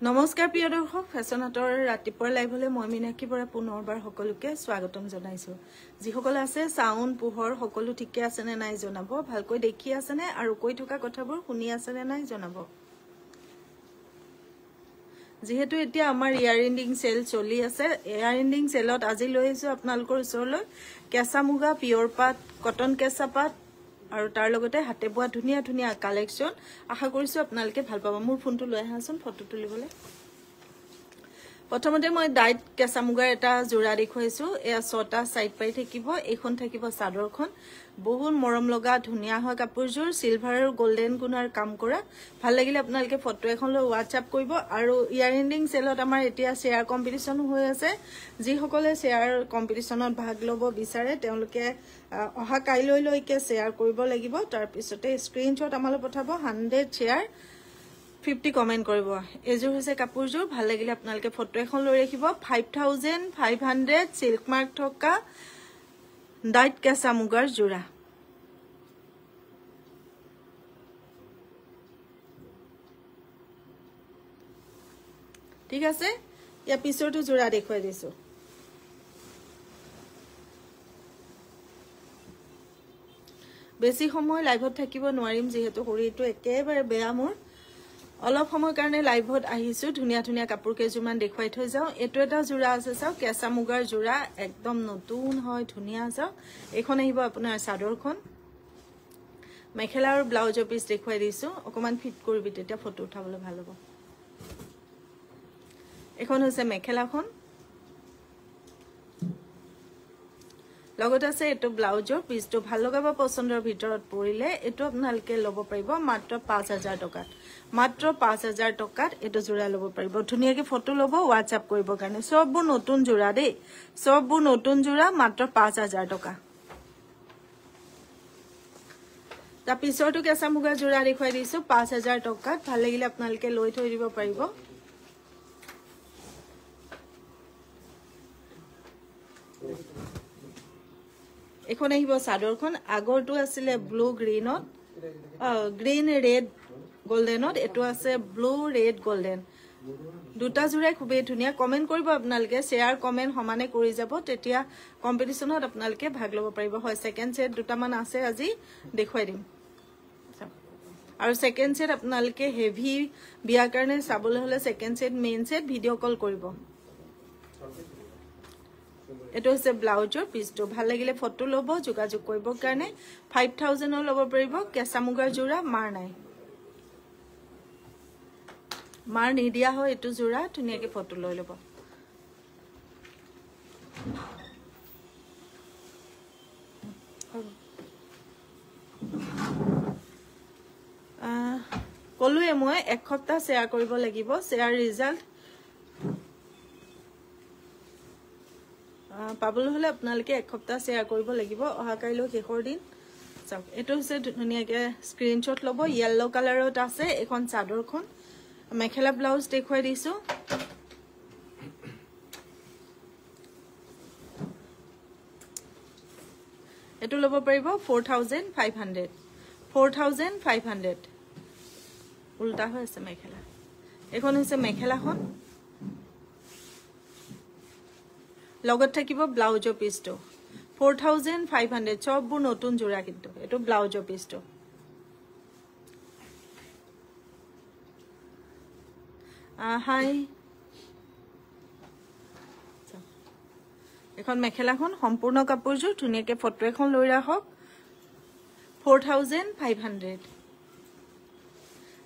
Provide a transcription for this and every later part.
নমস্কাৰ প্ৰিয় দৰ্শক ফেশ্বন হাটৰ ৰাতিপুৱাৰ লাইভলৈ মই মিনাক্ষী বৰা পুনৰবাৰ সকলোকে স্বাগতম জনাইছো যিসকল আছে সাউণ্ড পোহৰ সকলো ঠিকে আছে নে নাই জনাব ভালকৈ দেখি আছে নে আৰু কৈ থকা কথাবোৰ শুনি আছে নে নাই জনাব যেহেতু এতিয়া আমাৰ ইয়াৰ এন্ডিং সেল চলি আছে ইয়াৰ এন্ডিং সেলত আজি লৈ আহিছো আপোনালোকৰ ওচৰলৈ কেঁচা মুগা পিয়ৰ পাট কটন কেঁচা পাট আৰু তাৰ লগতে হাতে বোৱা ধুনিয়া ধুনিয়া কালেকচন আশা কৰিছো আপোনালোকে ভাল পাব মোৰ ফোনটো লৈ আহাচোন ফটো তুলিবলৈ প্ৰথমতে মই ডাইট কেঁচা মুগাৰ এটা জোৰা দেখুৱাইছো এয়া 6টা সাইড পাই থাকিব এইখন থাকিব চাদৰখন বহুত মৰম লগা ধুনিয়া হয় কাপোৰজোৰ সিলভাৰ আৰু গোল্ডেন গুণাৰ কাম কৰা ভাল লাগিলে আপোনালোকে ফটো এখন লৈ WhatsApp কৰিব আৰু ইয়াৰ এন্ডিং সেলত আমাৰ এতিয়া শেয়াৰ কম্পিটিশন হৈ আছে যি সকলে শেয়াৰ কম্পিটিশনত ভাগ লব বিচাৰে তেওঁলোকে অহা কাইলৈ লৈকে শেয়াৰ কৰিব লাগিব তাৰ পিছতে স্ক্ৰিনশ্বট আমালৈ পঠাব 100 শেয়াৰ 50 কমেন্ট কৰিব এজোৰ হৈছে কাপোৰজোৰ ভাল লাগিলে আপোনালোকে ফটো এখন লৈ ৰাখিব 5500 সিল্ক মাৰ্ক থকা ডাইট কেঁচা মুগাৰ জোৰা ঠিক আছে ইয়া পিছৰটো জোৰা দেখুৱাই দিছো বেছি সময় লাইভত থাকিব নোৱাৰিম যেহেতু শৰীৰটো একেবাৰে বেয়া মোৰ অলপ সময় কাৰণে লাইভত আহিছো ধুনিয়া ধুনিয়া কাপোৰ কেইজুমান দেখুৱাই থৈ যাও এটো এটা জোৰা আছে চাও কেঁচা মুগাৰ জোৰা একদম নতুন হয় ধুনিয়া চাও এখন আহিব আপোনাৰ চাদৰখন মেখেলা আৰু ব্লাউজৰ পিস দেখুৱাই দিছো অকমান ফিট কৰিবি তেতিয়া ফটো উঠাবলৈ ভাল হ'ব এখন হৈছে মেখেলাখন লগত আছে এটো ব্লাউজৰ পিসটো ভাল লগাব পছন্দৰ ভিতৰত পৰিলে এটো আপোনালোকে লব পাৰিব মাত্ৰ 5000 টকাত মাত্ৰ 5000 টকাত এটো জোৰা লব পাৰিব ধুনিয়াকে ফটো লব WhatsApp কৰিব কাৰণে সববোৰ নতুন জোৰা দেই সববোৰ নতুন জোৰা মাত্ৰ 5000 টকা তা পিছৰটো কেঁচা মুগা জোৰা দেখুৱাই দিছো 5000 টকাত ভাল লাগিলে আপোনালোকে লৈ থৈ দিব পাৰিব এখন আহিব চাদৰখন আগৰটো আছিল ব্লু গ্ৰীনত গ্ৰীন ৰেড গোল্ডেনত এটো আছে ব্লু ৰেড গোল্ডেন দুটা জোৰাই খুবেই ধুনিয়া কমেন্ট কৰিব আপোনালোকে শেয়াৰ কমেন্ট সমানে কৰি যাব তেতিয়া কম্পিটিশনত আপোনালোকে ভাগ ল'ব পাৰিব হয় সেকেন্ড সেট দুটা মান আছে আজি দেখুৱাই দিম আৰু সেকেন্ড সেট আপোনালোকে হেভি বিয়া কাৰণে চাবলৈ হলে second set main set video call কৰিব এটো হৈছে ব্লাউজৰ পিসটো ভাল লাগিলে ফটো লব যোগাযোগ কৰিব কাৰণে 5000 ৰ লব পাৰিব কেঁচা মুগাৰ জোৰা মাৰ নাই মাৰ নিদিয়া হয় এটো জোৰা ধুনিয়াকে ফটো লৈ লব কলুৱে মই এক সপ্তাহ শেয়াৰ কৰিব লাগিব শেয়াৰ ৰিজাল্ট পাবলৈ হলে আপোনালোকে এক সপ্তাহ শেয়াৰ কৰিব লাগিব অহা কাইলৈ শেষৰ দিন চাওক এটো হৈছে ধুনিয়াকে স্ক্ৰিনশ্বট লব ইয়েলো কালাৰত আছে এখন চাদৰখন মেখেলা ব্লাউজ দেখুৱাই দিছো এটো লব পাৰিব 4500 উল্টা হৈ আছে মেখেলা এখন হৈছে মেখেলাখন লগত থাকিব ব্লাউজৰ পিসটো 4500 সববোৰ নতুন জোৰা কিন্তু এটো ব্লাউজৰ পিসটো হাই এখন মেখেলাখন সম্পূৰ্ণ কাপোৰজোৰ ধুনিয়াকে ফটো এখন লৈ ৰাখক 4500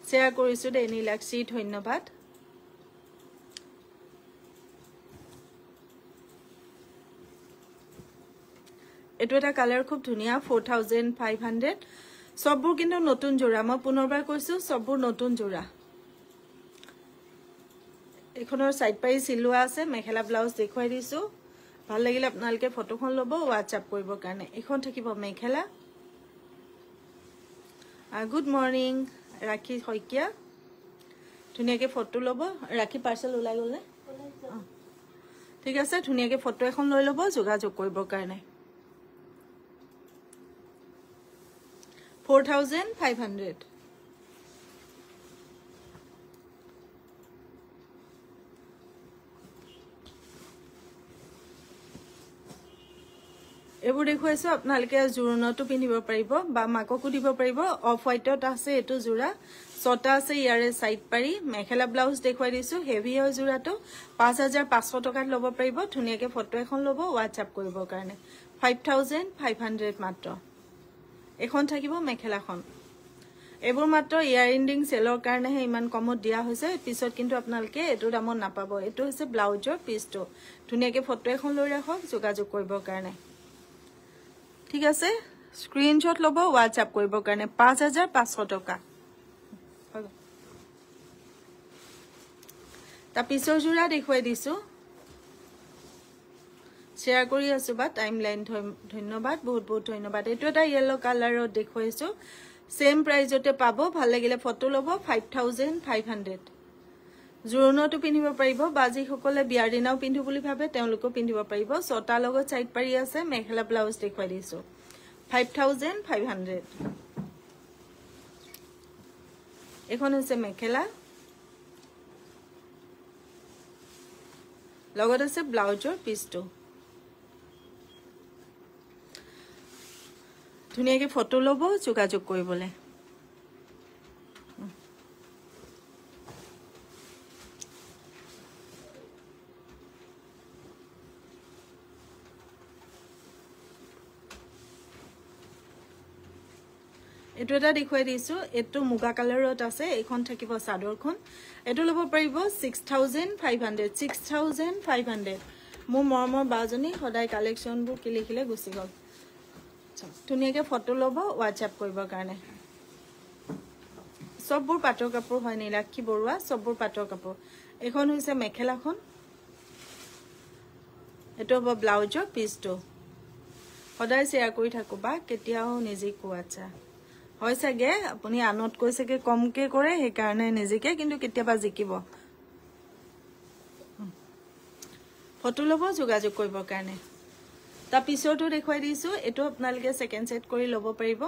শেয়াৰ কৰিছো দে নীলাক্ষী ধন্যবাদ এটো এটা কালাৰ খুব ধুনিয়া 4500 সববোৰ কিন্তু নতুন জোৰা মই পুনৰবাৰ কৈছো সববোৰ নতুন জোৰা এখনৰ সাইড পাই সিলোৱা আছে মেখেলা ব্লাউজ দেখুৱাই দিছো ভাল লাগিলে আপোনালোকে ফটোখন লব WhatsApp কৰিব কাৰণে এখন থাকিব মেখেলা গুড মৰ্নিং ৰাখি হইকিয়া ধুনিয়াকে ফটো লব ৰাখি পাৰ্সেল ওলাই গল নে ঠিক আছে ধুনিয়াকে ফটো এখন লৈ লব যোগাযোগ কৰিব কাৰণে 4500 এইবোৰ দেখুৱাইছো আপোনালোকে জোৰণতো পিন্ধিব পাৰিব বা মাককো দিব পাৰিব অফ হোৱাইটত আছে এটো জোৰা ছটা আছে ইয়াৰে সাইড পাৰি মেখেলা ব্লাউজ দেখুৱাই দিছো হেভি হয় জোৰাটো 5500 টকাত ল'ব পাৰিব ধুনিয়াকে ফটো এখন ল'ব WhatsApp কৰিব কাৰণে 5500 মাত্ৰ এখন থাকিব মেখেলাখন এবোৰ মাত্ৰ ইয়াৰ এন্ডিং সেলৰ কাৰণেহে ইমান কমত দিয়া হৈছে পিছত কিন্তু আপোনালোকে এটো দামত নাপাব এটো হৈছে ব্লাউজৰ পিছটো ধুনিয়াকে ফটো এখন লৈ ৰাখক যোগাযোগ কৰিব কাৰণে ঠিক আছে স্ক্ৰিনশ্বট ল'ব WhatsApp কৰিব কাৰণে 5500 টকা তা পিছৰ জোৰা দেখুৱাই দিছো শেয়াৰ কৰি আছো বা টাইমলাইন ধন্যবাদ বহুত বহুত ধন্যবাদ এটো এটা ইয়েলো কালাৰত দেখুৱাইছো সেম প্ৰাইজতে পাব ভাল লাগিলে ফটো ল'ব 5500 জোৰণতো পিন্ধিব পাৰিব বাজি সকলে বিয়াৰ দিনাও পিন্ধু বুলি ভাবে তেওঁলোকো পিন্ধিব পাৰিব ছটা লগত সাইড পাৰি আছে মেখেলা ব্লাউজ দেখুৱাই দিছো 5500 এখন হৈছে মেখেলা লগত আছে ব্লাউজৰ পিছটো ধুনিয়াকে ফটো ল'ব যোগাযোগ কৰিবলে এটো এটা দেখুৱাই দিছো এটো মুগা কালাৰত আছে এখন থাকিব সাদৰখন এটো ল'ব পাৰিব 6500 মোৰ মৰমৰ বাজনী সদায় কালেকচনবোৰ কিলিখিলে গুছি গল ধুনিয়াকে ফটো ল'ব WhatsApp কৰিবৰ কাৰণে সববোৰ পাটৰ কাপোৰ হয় নীলাক্ষী বৰুৱা সববোৰ পাটৰ কাপোৰ এখন হৈছে মেখেলাখন এটো হ'ব ব্লাউজৰ পিছটো সদায় শেয়াৰ কৰি থাকো বা কেতিয়াও নিজে কোৱাছা হয় সাগে আপুনি আনত কৈছেকে কমকে কৰে হে কাৰণে নিজেকে কিন্তু কেতিয়াবা জিকিব ফটো ল'ব যোগাযোগ কৰিবৰ কাৰণে তা পিছৰটো দেখুৱাই দিছো এটো আপোনালোকে সেকেন্ড সেট কৰি ল'ব পাৰিব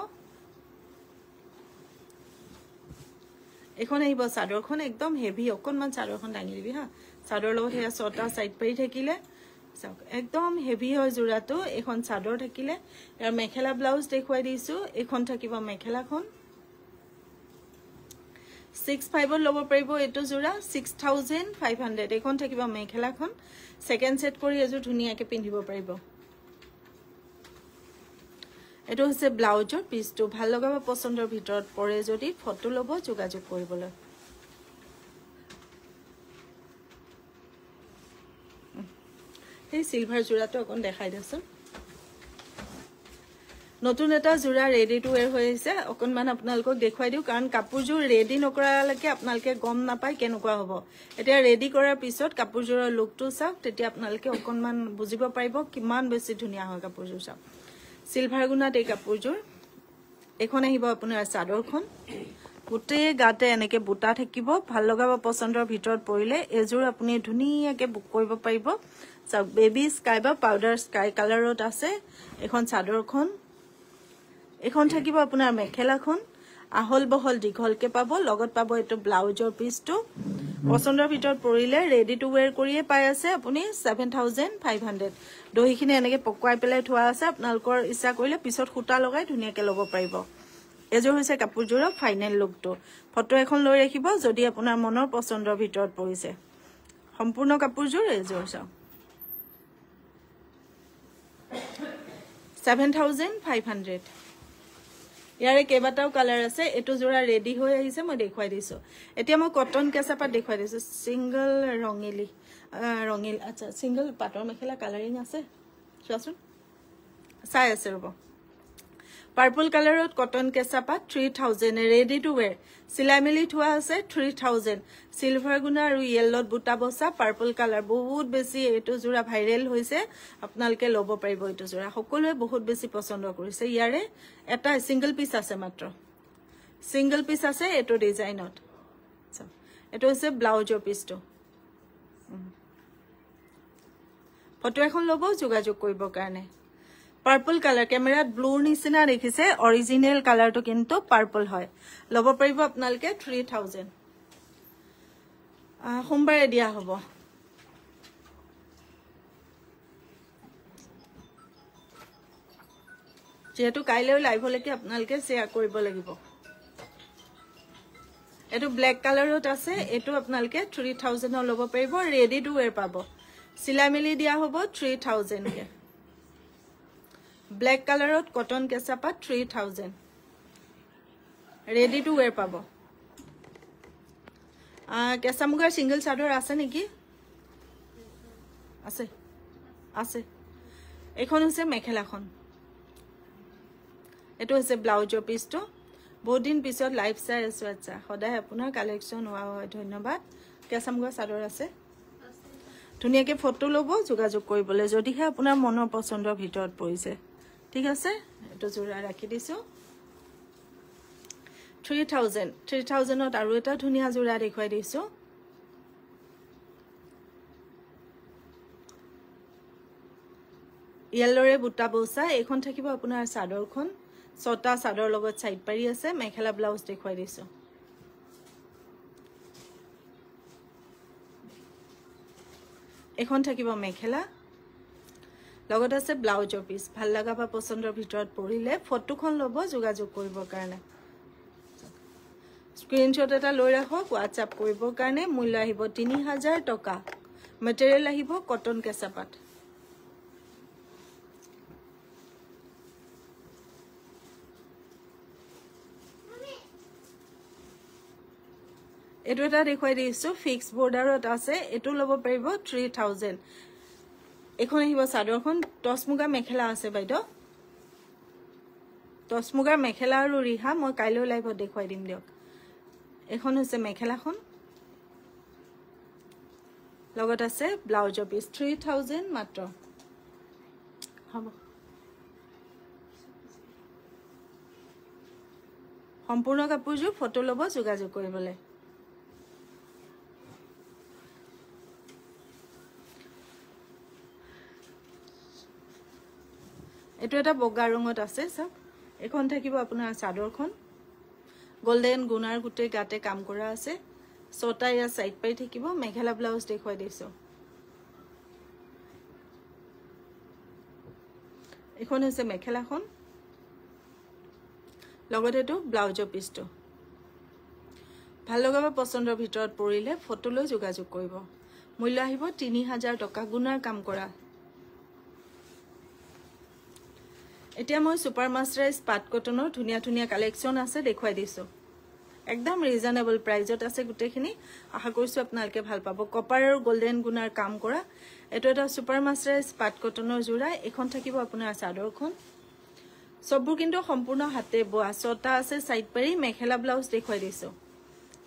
এখন আহিব সাদৰখন একদম হেভি অকনমান সাদৰখন দাঙি দিবি হা সাদৰ লগত হেয়া ছটা সাইড পাৰি থাকিলে একদম হেভি হয় জোৰাটো এখন সাদৰ থাকিলে ইয়াৰ মেখেলা ব্লাউজ দেখুৱাই দিছো এখন থাকিব মেখেলাখন 65 ল'ব পাৰিব এটো জোৰা 6500 এখন থাকিব মেখেলাখন সেকেন্ড সেট কৰি এজু ধুনিয়াকে পিন্ধিব পাৰিব এটো হৈছে ব্লাউজৰ পিছটো ভাল লগাব পছন্দৰ ভিতৰত পৰে যদি ফটো ল'ব যোগাযোগ কৰিবলৈ এই সিলভাৰ জোৰাটো অকন দেখাই দিছো নতুন এটা জোৰা ৰেডি টু ওয়্যাৰ হৈছে অকনমান আপোনালোকক দেখুৱাই দিও কাৰণ কাপোৰজোৰ ৰেডি নকৰালৈকে আপোনালোকে গম নাপায় কেনেকুৱা হ'ব এতিয়া ৰেডি কৰাৰ পিছত কাপোৰজোৰৰ লুকটো চাওক তেতিয়া আপোনালোকে অকনমান বুজিব পাৰিব কিমান বেছি ধুনিয়া হয় কাপোৰজোৰ চাওক সিলভাৰ গুণাত এই কাপোৰজোৰ এখন আহিব আপোনাৰ সাদৰখন গুটে গাতে এনেকে বুটা থাকিব ভাল লগাব পছন্দৰ ভিতৰত পৰিলে এজোৰ আপুনি ধুনিয়াকে বুক কৰিব পাৰিব চাওক বেবি স্কাই বা পাউডাৰ স্কাই কালাৰত আছে এখন সাদৰখন এখন থাকিব আপোনাৰ মেখেলাখন আহল বহল দীঘলকে পাব লগত পাব এটো ব্লাউজৰ পিছটো পছন্দৰ ভিতৰত পৰিলে ৰেডি টু ওয়্যাৰ কৰিয়ে পাই আছে আপুনি 7500 দহিখিনি এনেকে পকুৱাই পেলাই থোৱা আছে আপোনালোকৰ ইচ্ছা কৰিলে পিছত খুটা লগাই ধুনিয়াকে ল'ব পাৰিব এজোৰ হৈছে কাপোৰজোৰৰ ফাইনেল লুকটো ফটো এখন লৈ ৰাখিব যদি আপোনাৰ মনৰ পছন্দৰ ভিতৰত পৰিছে সম্পূৰ্ণ কাপোৰজোৰ এজোৰ চাওক 7500 ইয়াৰে কেবাটাও কালাৰ আছে এটো জোৰা ৰেডি হৈ আহিছে মই দেখুৱাই দিছো এতিয়া মই কটন কেঁচাপাত দেখুৱাই দিছো সিঙ্গল ৰঙিল আচ্ছা সিঙ্গল পাটৰ মেখেলা কালাৰিং আছে চোৱাচোন চাই আছে ৰব পাৰ্পল কালাৰত কটন কেঁচাপাত 3000 ৰেডি টু ওয়্যাৰ সিলাই মিলি থোৱা আছে 3000 সিলভাৰ গুণা আৰু ইয়েলত বুটা বসা পাৰ্পল কালাৰ বহুত বেছি এটো জোৰা ভাইৰেল হৈছে আপোনালোকে ল'ব পাৰিব এটো জোৰা সকলোৱে বহুত বেছি পছন্দ কৰিছে ইয়াৰে এটা সিঙ্গল পিস আছে মাত্ৰ সিঙ্গল পিস আছে এটো ডিজাইনত এটো হৈছে ব্লাউজৰ পিছটো ফটো এখন ল'ব যোগাযোগ কৰিবৰ কাৰণে পাৰ্পল কালাৰ ক্যামেৰাত ব্লুৰ নিচিনা দেখিছে অৰিজিনাল কালাৰটো কিন্তু পাৰ্পল হয় লব পাৰিব আপোনালোকে 3000 সোমবাৰে দিয়া হ'ব যেহেতু কাইলৈ লাইভলৈকে আপোনালোকে শ্বেয়াৰ কৰিব লাগিব এটো ব্ল্যাক কালাৰত আছে এটো আপোনালোকে 3000 ল'ব পাৰিব ৰেডি টু ওয়্যাৰ পাব সিলাই মিলি দিয়া হ'ব 3000 কে ব্ল্যাক কালাৰত কটন কেঁচাপাত 3000 ৰেডি টু ওয়্যাৰ পাব কেঁচা মুগাৰ সিঙ্গল চাদৰ আছে নেকি আছে আছে এখন হৈছে মেখেলাখন এটো হৈছে ব্লাউজৰ পিছটো বহুত দিন পিছত লাইভ চাই আছো আচ্ছা সদায় আপোনাৰ কালেকচন হোৱা হয় ধন্যবাদ কেঁচা মুগাৰ চাদৰ আছে ধুনিয়াকে ফটো ল'ব যোগাযোগ কৰিবলৈ যদিহে আপোনাৰ মনৰ পছন্দৰ ভিতৰত পৰিছে ঠিক আছে এটো জোৰা ৰাখি দিছো 3000ত আৰু এটা ধুনিয়া জোৰা দেখুৱাই দিছো ইয়েলৰে বুটা বৌসা এখন থাকিব আপোনাৰ চাদৰখন ছটা চাদৰ লগত সাইড পাৰি আছে মেখেলা ব্লাউজ দেখুৱাই দিছো এখন থাকিব মেখেলা লগত আছে ব্লাউজৰ পিস ভাল লাগা বা পছন্দৰ ভিতৰত পৰিলে ফটোখন ল'ব যোগাযোগ কৰিবৰ কাৰণে স্ক্ৰিনশ্বট এটা লৈ ৰাখক WhatsApp কৰিবৰ কাৰণে মূল্য আহিব 3000 টকা মেটেৰিয়েল আহিব কটন কেঁচাপাত এটো এটা দেখুৱাই দিছো ফিক্স বৰ্ডাৰত আছে এটো ল'ব পাৰিব 3000 এখন আহিব চাদৰখন টসমুগা মেখেলা আছে বাইদেউ টসমুগাৰ মেখেলা আৰু ৰিহা মই কাইলৈ লাইভত দেখুৱাই দিম দিয়ক এখন হৈছে মেখেলাখন লগত আছে ব্লাউজৰ পিস 3000 মাত্ৰ হ'ব সম্পূৰ্ণ কাপোৰযোৰ ফটো ল'ব যোগাযোগ কৰিবলৈ এটো এটা বগা ৰঙত আছে সব এখন থাকিব আপোনাৰ চাদৰখন গোল্ডেন গুনাৰ গুটে গাতে কাম কৰা আছে ছটা ইয়া সাইড পাই থাকিব মেখেলা ব্লাউজ দেখুৱাই দিছো এখন হৈছে মেখেলাখন লগত এটো ব্লাউজৰ পিসটো ভাল লগা বা পছন্দৰ ভিতৰত পৰিলে ফটো লৈ যোগাযোগ কৰিব মূল্য আহিব 3000 টকা গুনাৰ কাম কৰা এতিয়া মই সুপাৰ মাস্টাৰাইজ পাট কটনৰ ধুনিয়া ধুনিয়া কালেকচন আছে দেখুৱাই দিছো একদম ৰিজনেবল প্ৰাইজত আছে গুটেখিনি আশা কৰিছো আপোনালোকে ভাল পাব কপাৰ আৰু গোল্ডেন গুনাৰ কাম কৰা এটো এটা সুপাৰ মাস্টাৰাইজ পাট কটনৰ জোৰা এখন থাকিব আপোনাৰ চাদৰখন সববোৰ কিন্তু সম্পূৰ্ণ হাতে বোৱা ছটা আছে সাইড পাৰি মেখেলা ব্লাউজ দেখুৱাই দিছো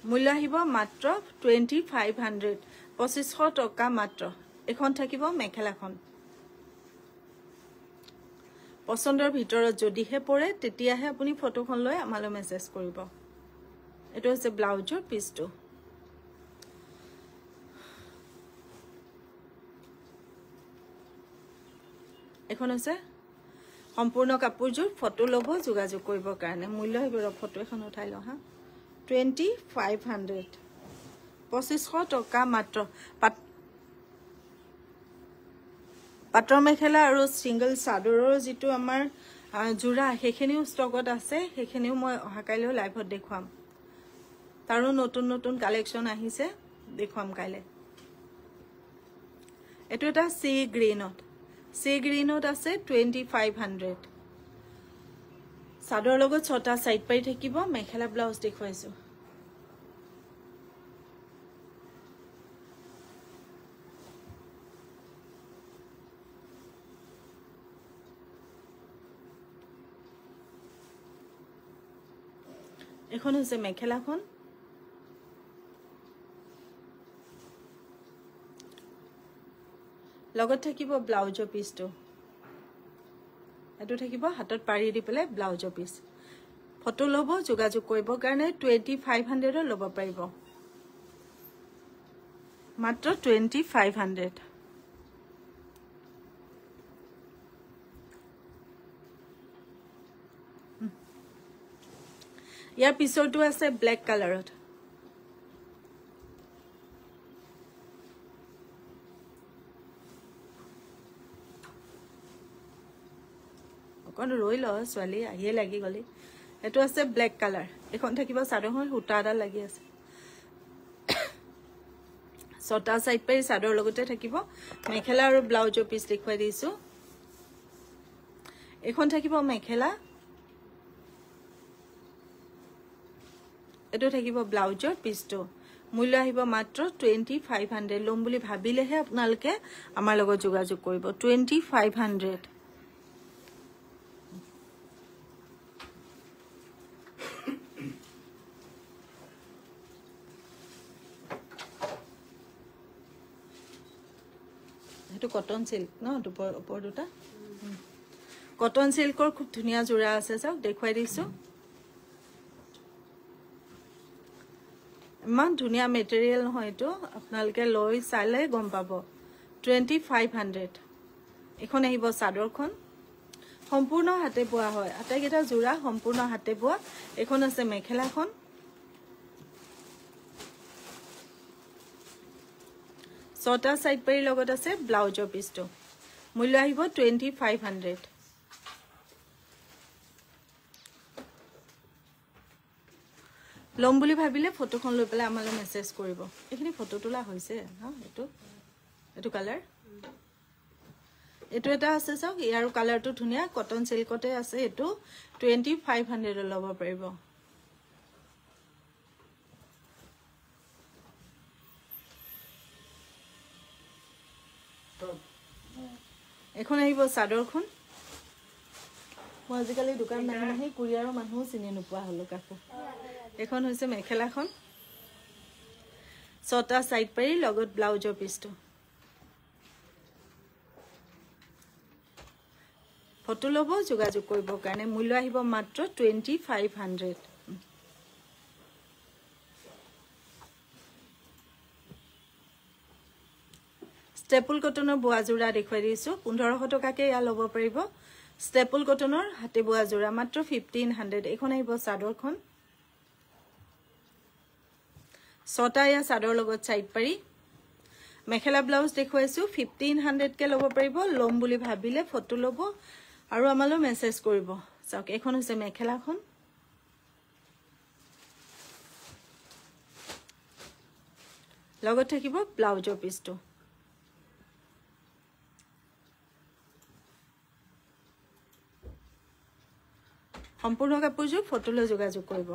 মূল্য আহিব মাত্ৰ 2500 2500 টকা মাত্ৰ এখন থাকিব মেখেলাখন পছন্দৰ ভিতৰত যদিহে পৰে তেতিয়াহে আপুনি ফটোখন লৈ আমালৈ মেছেজ কৰিব এটো হৈছে ব্লাউজৰ পিসটো এখন আছে সম্পূৰ্ণ কাপোৰযোৰ ফটো ল'ব যোগাযোগ কৰিবৰ কাৰণে মূল্য আহিব ফটো এখন উঠাই লওঁ হা 2500 2500 টকা মাত্ৰ পাটৰ মেখেলা আৰু সিঙ্গল চাদৰৰ যেটো আমাৰ জোৰা হেখিনিও ষ্টকত আছে হেখিনিও মই অহাকাইলৈ লাইভত দেখুৱাম তাৰো নতুন নতুন কালেকচন আহিছে দেখুৱাম কাইলে এটো এটা সি গ্ৰীনত আছে 2500 চাদৰ লগত ছটা সাইড পাই থাকিব মেখেলা ব্লাউজ দেখুৱাইছো এখন হৈছে মেখেলাখন লগত থাকিব ব্লাউজৰ পিসটো এটো থাকিব হাতত পাৰি দি পেলে ব্লাউজৰ পিস ফটো ল'ব যোগাযোগ কৰিবৰ কাৰণে 2500 ল'ব পাৰিব মাত্ৰ 2500 ইয়াৰ পিছৰটো আছে ব্ল্যাক কালাৰত অকন অকণ ৰৈ ল ছোৱালী আহিয়ে লাগি গলি এটো আছে ব্ল্যাক কালাৰ এখন থাকিব চাদৰখন সূতা এটা লাগি আছে ছটা সাইড পাই চাদৰ লগতে থাকিব মেখেলা আৰু ব্লাউজৰ পিস দেখুৱাই দিছো এখন থাকিব মেখেলা এটো থাকিব ব্লাউজৰ পিসটো মূল্য আহিব মাত্ৰ 2500 লম বুলি ভাবিলেহে আপোনালোকে আমাৰ লগত যোগাযোগ কৰিব 2500 এটো কটন সিল্ক ন ওপৰ দুটা কটন সিল্কৰ খুব ধুনিয়া জোৰা আছে চাওক দেখুৱাই দিছো ইমান ধুনিয়া মেটেৰিয়েল নহয় এটো আপোনালোকে লৈ চালে গম পাব 2500 এখন আহিব চাদৰখন সম্পূৰ্ণ হাতে বোৱা হয় আটাইকেইটা জোৰা সম্পূৰ্ণ হাতে বোৱা এখন আছে মেখেলাখন ছটা সাইড পাৰি লগত আছে ব্লাউজৰ পিসটো মূল্য আহিব 2500 লম বুলি ভাবিলে ফটোখন লৈ পেলাই আমালৈ মেসেজ কৰিব এখিনি ফটো তোলা হৈছে ন এটো কালাৰ এটো এটা আছে চাওক ইয়াৰ কালাৰটো ধুনিয়া কটন সিল্কতে আছে এটো 2500 ল'ব পাৰিব এখন আহিব চাদৰখন মই আজিকালি দোকান নাহি কুৰিয়াৰৰ মানুহ চিনি নোপোৱা হলো কাপোৰ এখন হৈছে মেখেলাখন ছটা সাইড পাৰি লগত ব্লাউজৰ পিসটো ফটো লব যোগাযোগ কৰিব কাৰণে মূল্য আহিব মাত্ৰ 2500 স্টেপল কটনৰ বোৱা জোৰা দেখুৱাই দিছো 1500 টকাকে ইয়া ল'ব পাৰিব স্টেপল কটনৰ হাতে বোৱা জোৰা মাত্ৰ 1500 এখন আহিব চাদৰখন ছটা ইয়া চাদৰ লগত সাইড পাৰি মেখেলা ব্লাউজ দেখুৱাইছো 1500 কে ল'ব পাৰিব লম বুলি ভাবিলে ফটো ল'ব আৰু আমালৈ মেসেজ কৰিব চাওক এখন হৈছে মেখেলাখন লগত থাকিব ব্লাউজৰ পিসটো সম্পূৰ্ণ কাপোৰযোৰ ফটোলৈ যোগাযোগ কৰিব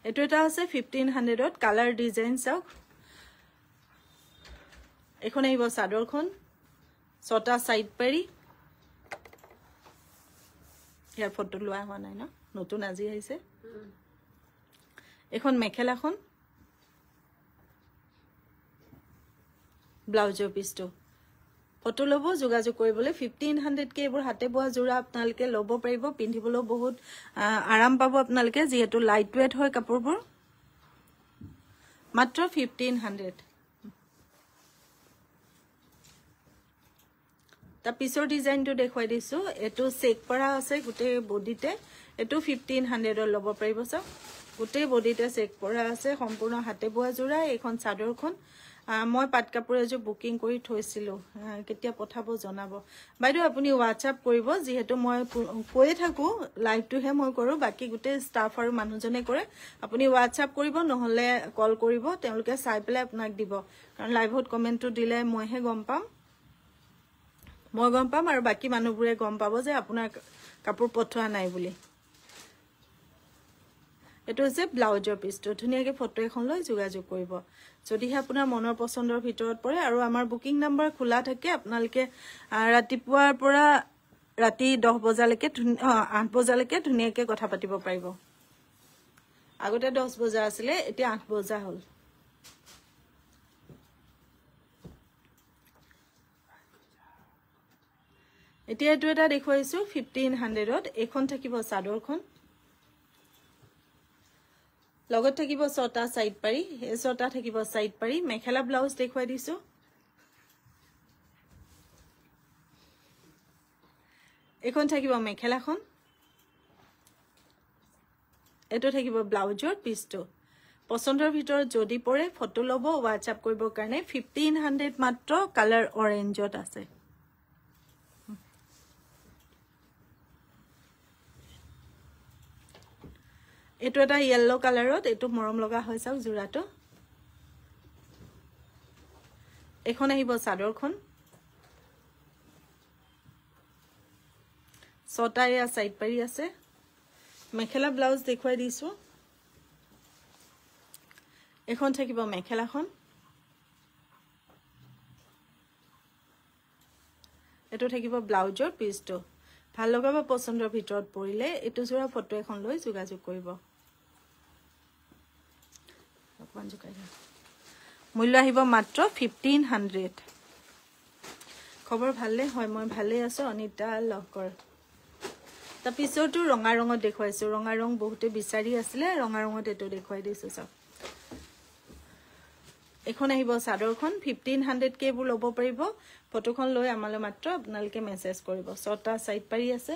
এটো এটা আছে 1500 ত কালাৰ ডিজাইন চাওক এখন আহিব চাদৰখন ছটা সাইড পাৰি ইয়াৰ ফটো লোৱা হোৱা নাই ন নতুন আজি আহিছে এখন মেখেলাখন ব্লাউজৰ পিসটো ফটো লব যোগাযোগ কৰিবলৈ 1500 কে এবোৰ হাতে বোৱা জোৰা আপোনালোকে লব পাৰিব পিন্ধিবলৈ বহুত আৰাম পাব আপোনালোকে যেহেতু লাইট ওয়েট হয় কাপোৰবোৰ মাত্ৰ 1500 তা পিছৰ ডিজাইনটো দেখুৱাই দিছো এটো চেক কৰা আছে গুটে বডিতে এটো 1500 ল'ব পাৰিব সব গুটে বডিতে চেক কৰা আছে সম্পূৰ্ণ হাতে বোৱা জোৰা এখন চাদৰখন মই পাট কাপোৰ এজো বুকিং কৰি থৈছিলো কেতিয়া পঠাব জনাব বাইদেউ আপুনি WhatsApp কৰিব যেহেতু মই কৈয়ে থাকো লাইভটো হে মই কৰো বাকি গুটে ষ্টাফ আৰু মানুহজনে কৰে আপুনি WhatsApp কৰিব নহলে কল কৰিব তেওঁলোকে চাই পেলাই আপোনাক দিব কাৰণ লাইভত কমেন্টটো দিলে মইহে গম পাম আৰু বাকি মানুহবোৰে গম পাব যে আপোনাৰ কাপোৰ পঠোৱা নাই বুলি এটো হৈছে ব্লাউজৰ পিসটো ধুনিয়াকে ফটো এখন লৈ যোগাযোগ কৰিব যদিহে আপোনাৰ মনৰ পছন্দৰ ভিতৰত পৰে আৰু আমাৰ বুকিং নাম্বাৰ খোলা থাকে আপোনালোকে ৰাতিপুৱাৰ পৰা ৰাতি 10 বজালৈকে 8 বজালৈকে ধুনিয়াকে কথা পাতিব পাৰিব আগতে 10 বজা আছিল এতিয়া 8 বজা হ'ল এতিয়া এটো এটা দেখুৱাইছো 1500 ত এখন থাকিব চাদৰখন লগত থাকিব ছটা সাইড পাৰি এই ছটা থাকিব সাইড পাৰি মেখেলা ব্লাউজ দেখুৱাই দিছো এখন থাকিব মেখেলাখন এটো থাকিব ব্লাউজৰ পিসটো পছন্দৰ ভিতৰত যদি পৰে ফটো ল'ব হোৱাটছআপ কৰিবৰ কাৰণে 1500 মাত্ৰ কালাৰ অৰেঞ্জত আছে এটো এটা ইয়েলো কালাৰত এটো মৰম লগা হয় চাওক জোৰাটো এখন আহিব চাদৰখন ছটা এয়া সাইড পাৰি আছে মেখেলা ব্লাউজ দেখুৱাই দিছো এখন থাকিব মেখেলাখন এটো থাকিব ব্লাউজৰ পিছটো ভাল লগা বা পছন্দৰ ভিতৰত পৰিলে এটো জোৰা ফটো এখন লৈ যোগাযোগ কৰিব মূল্য আহিব মাত্ৰ 1500 খবৰ ভালে হয় মই ভালে আছো অনিতা লকৰ তা পিছৰটো ৰঙা ৰঙত দেখুৱাইছো ৰঙা ৰং বহুতে বিচাৰি আছিল ৰঙা ৰঙত এটো দেখুৱাই দিছো সব এখন আহিব চাদৰখন 1500 কে বু ল'ব পাৰিব ফটোখন লৈ আমালে মাত্ৰ আপোনালকে মেছেজ কৰিব ছটা সাইড পাৰি আছে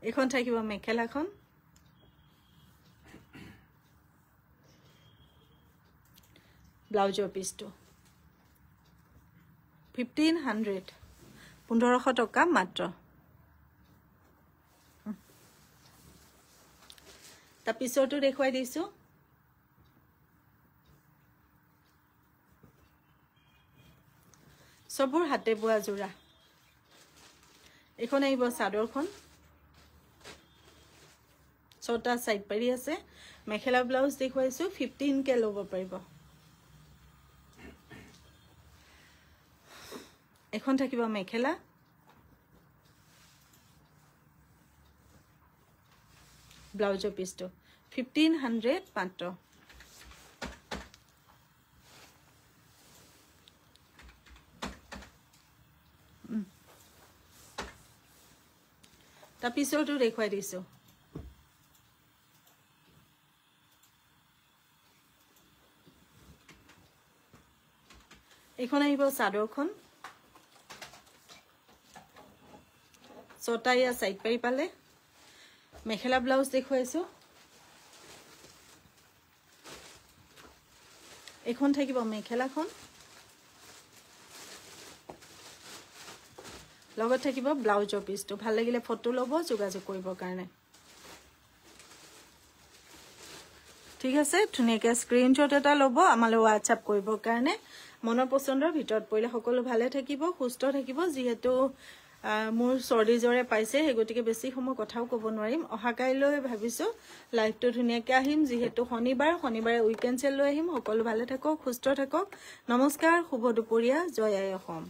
এখন থাকিব মেখেলাখন ব্লাউজৰ পিছটো 1500 1500 টকা মাত্ৰ তা পিছৰটো দেখুৱাই দিছো সবৰ হাতে বুৱা জোৰা এখন আহিব চাদৰখন ছটা সাইড পাৰি আছে মেখেলা ব্লাউজ দেখুৱাইছো 15 কে ল'ব পাৰিব এখন থাকিব মেখেলা ব্লাউজৰ পিছটো 1500 মাত্ৰ তা পিছৰটো দেখুৱাই দিছো এখন আহিব চাদৰখন ছটা ইয়া সাইড পাৰি পালে মেখেলা ব্লাউজ দেখুৱাইছো এখন থাকিব মেখেলাখন লগত থাকিব ব্লাউজৰ পিছটো ভাল লাগিলে ফটো ল'ব যোগাযোগ কৰিবৰ কাৰণে ঠিক আছে ধুনিয়াকৈ স্ক্ৰিনশ্বট এটা ল'ব আমালৈ হোৱাটছআপ কৰিবৰ কাৰণে মনৰ পছন্দৰ ভিতৰত পৰিলে সকলো ভালে থাকিব সুস্থ থাকিব যিহেতু মোৰ চৰ্দি জৰে পাইছে হেগতিকে বেছি সময় কথাও ক'ব নোৱাৰিম অহা কাইলৈ ভাবিছো লাইভটো ধুনিয়াকৈ আহিম যিহেতু শনিবাৰে উইকেণ্ড চেল লৈ আহিম সকলো ভালে থাকক সুস্থ থাকক নমস্কাৰ শুভ দুপৰীয়া জয় আই অসম